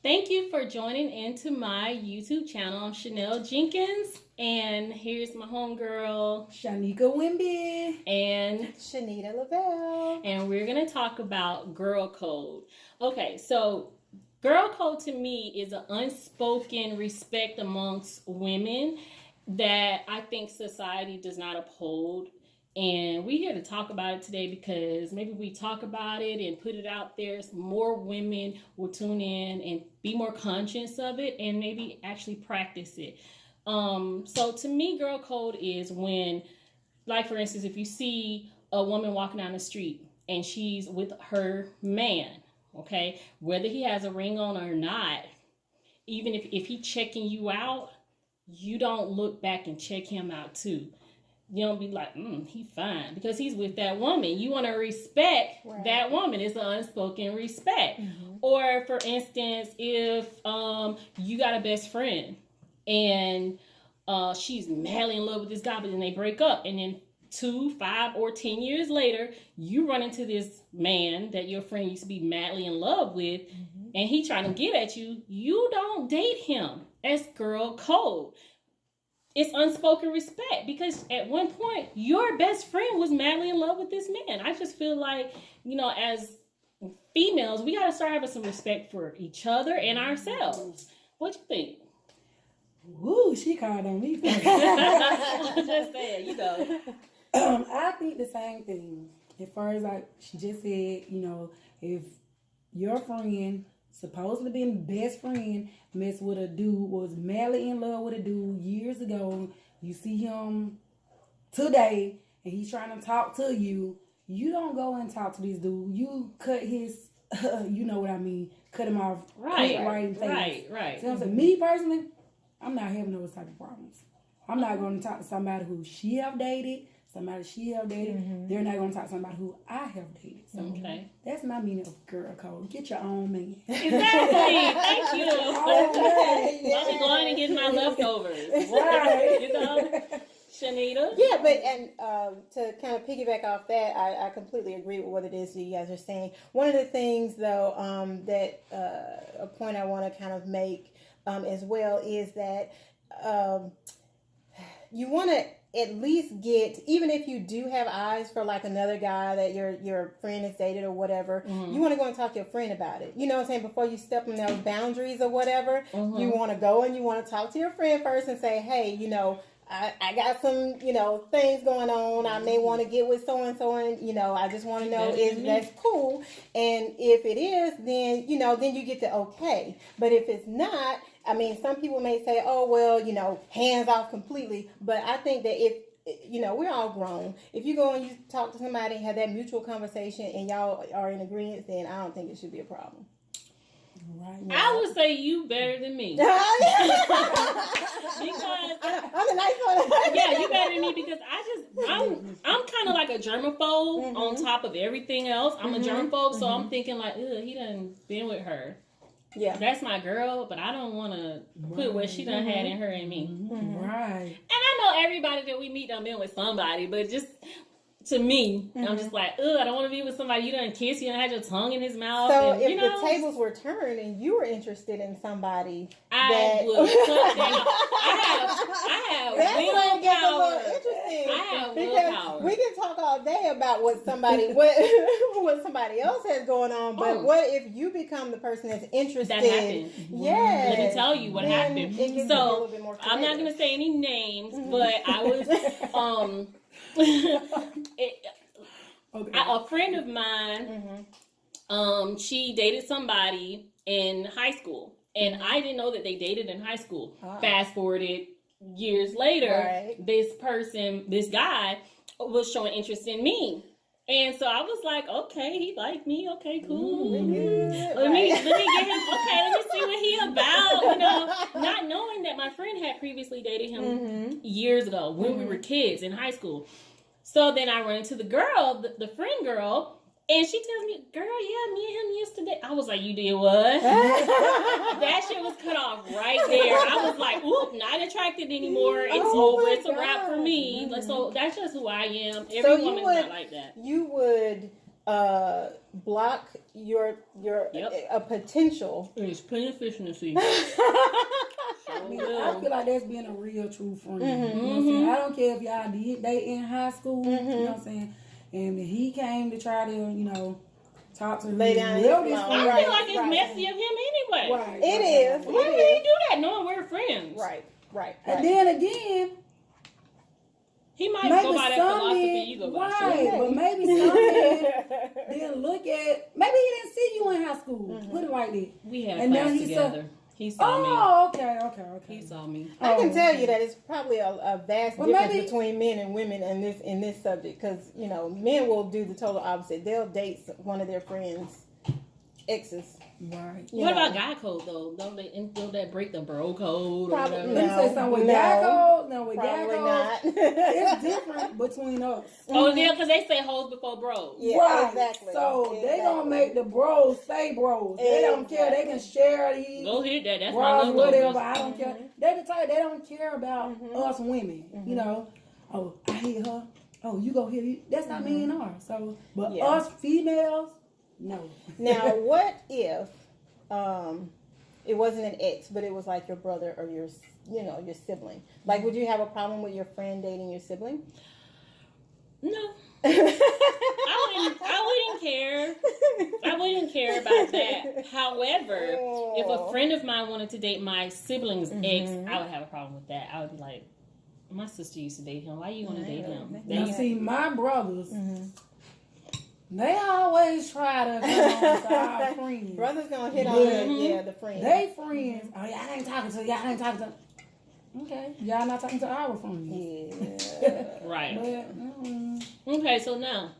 Thank you for joining into my YouTube channel. I'm Chanel Jenkins, and here's my homegirl, Shanika Wimby, and Shanita Lavelle. And we're going to talk about girl code. Okay, so girl code to me is an unspoken respect amongst women that I think society does not uphold. And we're here to talk about it today because maybe we talk about it and put it out there, more women will tune in and be more conscious of it and maybe actually practice it. So to me, girl code is when, like for instance, if you see a woman walking down the street and she's with her man, okay, whether he has a ring on or not, even if he checking you out, you don't look back and check him out too. You don't be like, he fine, because he's with that woman. You want to respect that woman. It's an unspoken respect. Mm-hmm. Or for instance, if you got a best friend and she's madly in love with this guy, but then they break up, and then 2, 5, or 10 years later, you run into this man that your friend used to be madly in love with, mm-hmm. and he trying to get at you. You don't date him. That's girl code. It's unspoken respect, because at one point your best friend was madly in love with this man. I just feel like, as females, we got to start having some respect for each other and ourselves. What you think? Woo, she called on me. I'm just saying, I think the same thing. As far as like she just said, if your friend, supposedly being best friend, messed with a dude, was madly in love with a dude years ago, you see him today and he's trying to talk to you, you don't go and talk to this dude. You cut his, you know what I mean, cut him off right in face. Right. So I'm saying, me personally, I'm not having those type of problems. I'm not going to talk to somebody who she have dated. Mm-hmm. They're not going to talk to somebody who I have dated. So that's my meaning of girl code. Get your own man. Exactly. Thank you. I'll be going and getting my leftovers. Right. Shanita? Yeah, to kind of piggyback off that, I completely agree with what it is that you guys are saying. One of the things, though, that a point I want to kind of make as well is that you want to at least get, even if you do have eyes for like another guy that your friend has dated or whatever, you want to go and talk to your friend about it. You know what I'm saying? Before you step in those boundaries or whatever, you want to go and you want to talk to your friend first and say, hey, I got some, things going on. I may want to get with so-and-so, and, I just want to know if that's cool. And if it is, then you get the okay. But if it's not, I mean, some people may say, oh, well, hands off completely. But I think that if, we're all grown. If you go and you talk to somebody and have that mutual conversation and y'all are in agreement, then I don't think it should be a problem. Right. I would say you better than me. Because I'm a nice one. Yeah, you better than me, because I'm kind of like a germaphobe on top of everything else. I'm a germaphobe, so I'm thinking like, he done been with her. Yeah, that's my girl, but I don't want to put what she done had in her and me. Right. And I know everybody that we meet done been with somebody, but just to me, I'm just like, I don't want to be with somebody you done kissed, you done had your tongue in his mouth. So and, if the tables were turned and you were interested in somebody, I would cut down. I have willpower. Interesting. I have willpower. We can talk all day about what somebody else has going on, but what if you become the person that's interested? That happened. Yeah. Let me tell you what happened. So I'm not going to say any names, but I was a friend of mine, she dated somebody in high school, and I didn't know that they dated in high school. Fast forwarded years later, this guy was showing interest in me. And so I was like, okay, he liked me. Okay, cool. Let me get him. Okay, let me see what he about. Not knowing that my friend had previously dated him years ago when we were kids in high school. So then I run into the girl, the friend girl, and she tells me, girl, yeah, me and him used to date. I was like, you did what? That shit was cut off right there. I was like, oop, not attracted anymore. It's over. It's a wrap for me. So that's just who I am. Every woman's not like that. You would block your Yep. a potential. There's plenty of fish in the sea. I mean, I feel like that's being a real true friend. You know what I'm saying? I don't care if y'all did date in high school. You know what I'm saying? And he came to try to, talk to Lay me. down his Real law. I friend. feel like it's messy of him anyway. Right. It is. Why would he do that knowing we're friends? Right. And then again, He might maybe go by that some philosophy men, you go by. right? So. But maybe some men didn't look at. Maybe he didn't see you in high school. Put it like that. We had And now class he together. He saw Oh, okay. me. He saw me. I can Oh, tell okay. you that it's probably a vast Well, difference maybe- between men and women in this subject, because men will do the total opposite. They'll date one of their friends' exes. Right. you What know. about guy code though? Don't that break the bro code or Probably whatever? Let me No. say something with No. guy code. No, with guy Probably code, not. it's different between us. Oh yeah, because they say hoes before bros. Yeah, Right. exactly. So they gonna Exactly. make the bros stay bros. They don't care. They can share these Go hit that. That's my bros, little whatever. numbers. I don't care. They the type they don't care about us women. Oh, I hit her. Oh, you go hit. That's not me and her. So, but Yeah. us females, no. Now, what if it wasn't an ex, but it was like your brother or your sibling? Like, would you have a problem with your friend dating your sibling? No, I wouldn't care. I wouldn't care about that. However, if a friend of mine wanted to date my sibling's ex, I would have a problem with that. I would be like, my sister used to date him. Why you want to date him? Now, see, my brothers, they always try to come on to our friends. Brothers gonna hit on the friend. They friends. Oh, y'all ain't talking to. Y'all ain't talking to. Okay, y'all not talking to our friends. Yeah. Right. But, Okay, so now,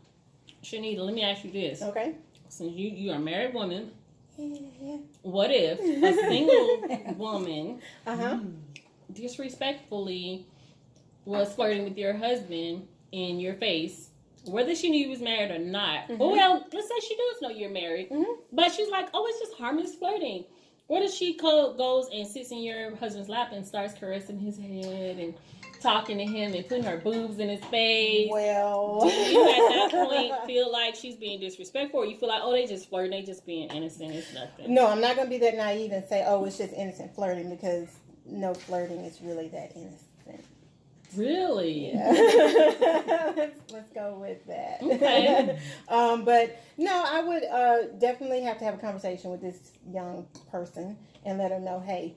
Shanita, let me ask you this. Okay. Since you are a married woman, Yeah. what if a single woman Uh-huh. disrespectfully was flirting with your husband in your face, whether she knew you was married or not? Oh, well, let's say she does know you're married, but she's like, oh, it's just harmless flirting. What if she goes and sits in your husband's lap and starts caressing his head and talking to him and putting her boobs in his face? Well, Do you at that point feel like she's being disrespectful, or you feel like, oh, they just flirting, they just being innocent, it's nothing? no, I'm not gonna be that naive and say, oh, it's just innocent flirting, because no flirting is really that innocent. Really? Let's go with that. Okay. But no, I would definitely have to have a conversation with this young person and let her know, hey,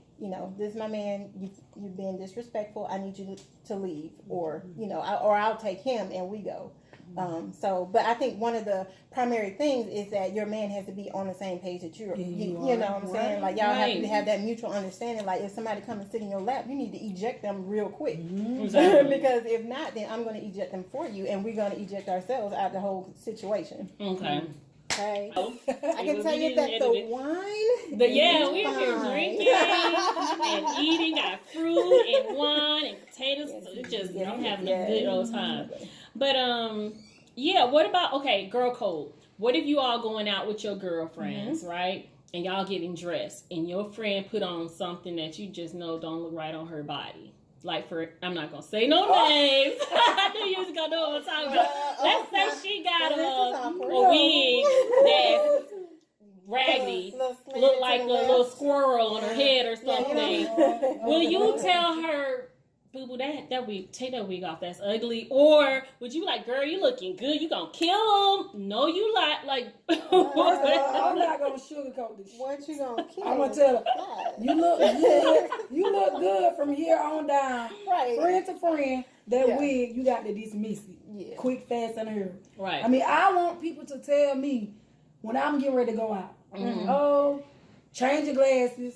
this is my man. You've been disrespectful. I need you to leave, or or I'll take him and we go. But I think one of the primary things is that your man has to be on the same page that you know what I'm saying? Like, y'all have to have that mutual understanding. Like, if somebody come and sit in your lap, you need to eject them real quick. Exactly. Because if not, then I'm going to eject them for you, and we're going to eject ourselves out of the whole situation. Okay. Okay? Oh, I can tell you that the wine yeah, is we're here fine. drinking and eating, got fruit and wine and potatoes. So it's just, I'm having a good old time. But, yeah, what about, okay, girl code. What if you all going out with your girlfriends, right? And y'all getting dressed, and your friend put on something that you just know don't look right on her body? Like, I'm not going to say no names. I knew you was going to know what I'm talking about. Let's say she got a wig that's raggedy, look like a little squirrel on her head or something. Will you tell her, boo boo, that wig, take that wig off, that's ugly? Or would you be like, girl, you looking good, you gonna kill him? No, you like I'm not gonna sugarcoat this shit. What you gonna kill? I'm gonna tell her, you look good. You look good from here on down. Right. Friend to friend, that wig, you got to dismiss it. Yeah. Quick, fast, and hurry. Right. I mean, I want people to tell me when I'm getting ready to go out. Oh, change your glasses.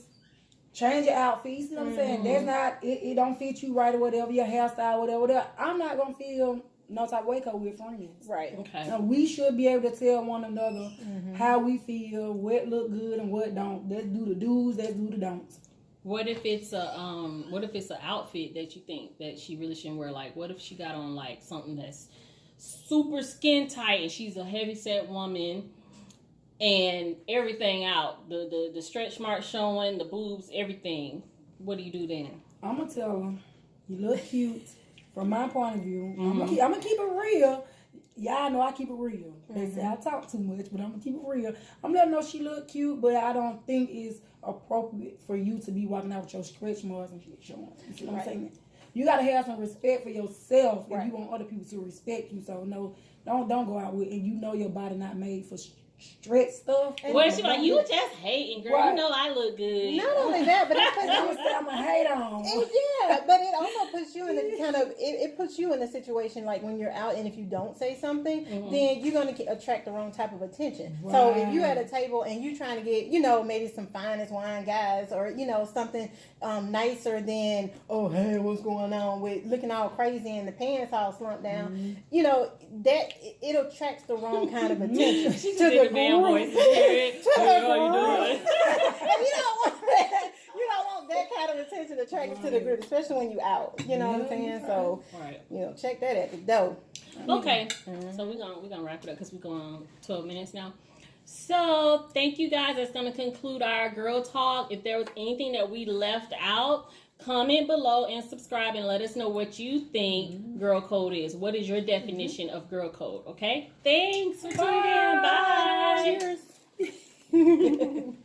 Change your outfits, you know what I'm saying? That's not, it don't fit you right or whatever, your hairstyle, whatever. I'm not going to feel no type of way because we're friends. Right. Okay. Now, we should be able to tell one another how we feel, what look good and what don't. Let's do the do's, let's do the don'ts. What if it's an outfit that you think that she really shouldn't wear? Like, what if she got on like something that's super skin tight and she's a heavy set woman, and everything out, the stretch marks showing, the boobs, everything? What do you do then? I'm going to tell her, you look cute. From my point of view, I'm gonna keep it real. y'all know I keep it real. They say I talk too much, but I'm gonna keep it real. I'm letting her know she look cute, but I don't think it's appropriate for you to be walking out with your stretch marks and shit showing. You see what I'm saying? You gotta have some respect for yourself if you want other people to respect you. So no, don't go out with, and you know your body not made for stretch stuff. Well, she like, you just hating, girl. Right. You know I look good. Not only that, but it puts I'm gonna say I'm a hate on. yeah, but it also puts you in the kind of it puts you in a situation like when you're out and if you don't say something, then you're going to attract the wrong type of attention. Right. So if you at a table and you trying to get maybe some fine as wine guys or something nicer than hey what's going on with looking all crazy and the pants all slumped down, that it attracts the wrong kind of attention She to the man voice. group. To the How you group. doing? And you don't want that. You don't want that kind of attention attracted to the group, especially when you out. You know what I'm saying? So, Right. check that at the door. Okay, so we're gonna wrap it up because we're going 12 minutes now. So thank you guys. That's gonna conclude our girl talk. If there was anything that we left out, comment below and subscribe and let us know what you think girl code is. What is your definition of girl code? Okay. Thanks for tuning